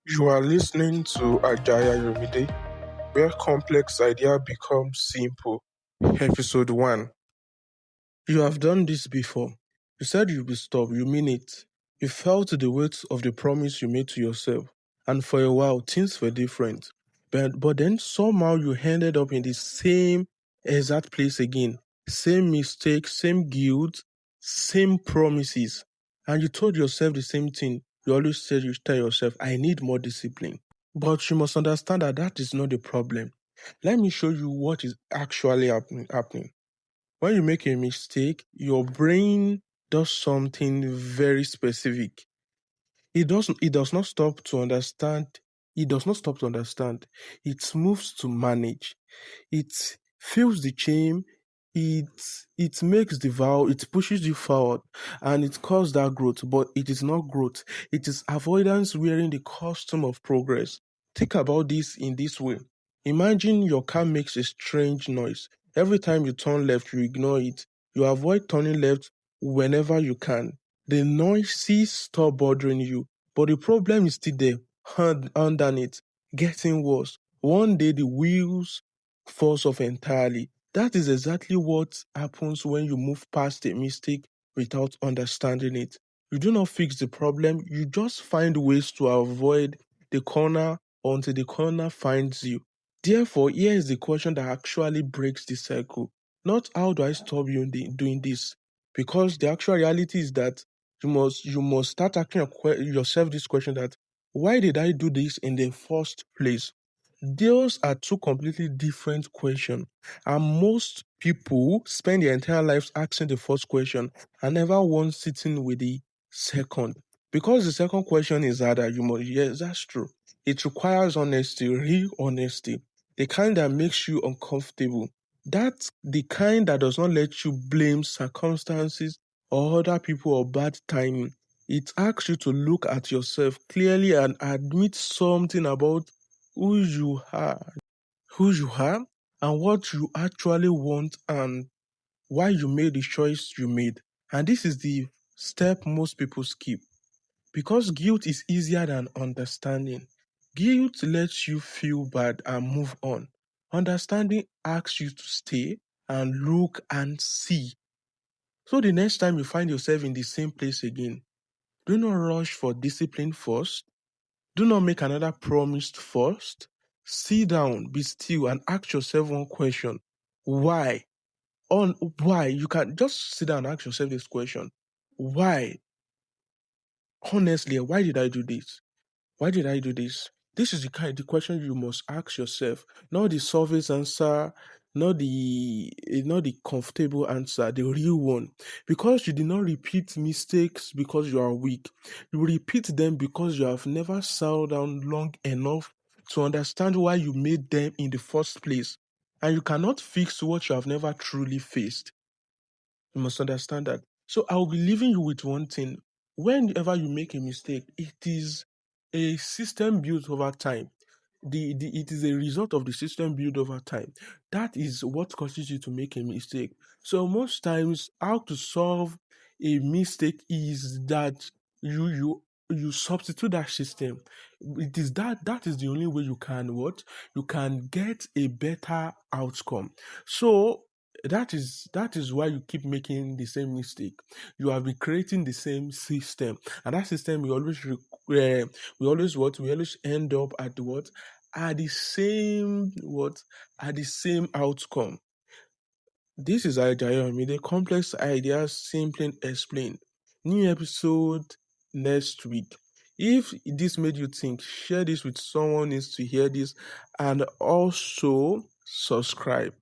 You are listening to Ayomide, where complex idea becomes simple. Episode 1. You have done this before. You said you will stop, you mean it. You felt the weight of the promise you made to yourself. And for a while, things were different. But then somehow you ended up in the same exact place again. Same mistakes, same guilt, same promises. And you told yourself the same thing. You always said you tell yourself, I need more discipline. But you must understand that that is not the problem. Let me show you what is actually happening. When you make a mistake, your brain does something very specific. It does not stop to understand. It does not stop to understand. It moves to manage. It feels the shame. It it makes the vow. It pushes you forward, and it causes that growth. But it is not growth. It is avoidance wearing the costume of progress. Think about this in this way. Imagine your car makes a strange noise. Every time you turn left, you ignore it. You avoid turning left whenever you can. The noises stop bothering you, but the problem is still there, underneath, getting worse. One day the wheels falls off entirely. That is exactly what happens when you move past a mistake without understanding it. You do not fix the problem, you just find ways to avoid the corner until the corner finds you. Therefore, here is the question that actually breaks the cycle. Not how do I stop you doing this? Because the actual reality is that you must start asking yourself this question that why did I do this in the first place? Those are two completely different questions. And most people spend their entire lives asking the first question and never once sitting with the second. Because the second question is harder, yes, that's true. It requires honesty, real honesty, the kind that makes you uncomfortable. That's the kind that does not let you blame circumstances or other people or bad timing. It asks you to look at yourself clearly and admit something about who you are, and what you actually want and why you made the choice you made. And this is the step most people skip because guilt is easier than understanding. Guilt lets you feel bad and move on. Understanding asks you to stay and look and see. So the next time you find yourself in the same place again, do not rush for discipline first. Do not make another promise first. Sit down, be still, and ask yourself one question. Why? On why? You can just sit down and ask yourself this question. Why? Honestly, why did I do this? Why did I do this? This is the question you must ask yourself, not the surface answer, not the comfortable answer, the real one. Because you did not repeat mistakes because you are weak. You repeat them because you have never settled down long enough to understand why you made them in the first place. And you cannot fix what you have never truly faced. You must understand that. So I'll be leaving you with one thing. Whenever you make a mistake, it is a system built over time. It is a result of the system built over time. That is what causes you to make a mistake. So most times, how to solve a mistake is that you substitute that system. It is that is the only way you can what you can get a better outcome. So that is why you keep making the same mistake. You have been creating the same system, and that system we always end up at what at the same outcome. This is Ajayi, the complex ideas simply explained. New episode next week. If this made you think, share this with someone who needs to hear this, and also subscribe.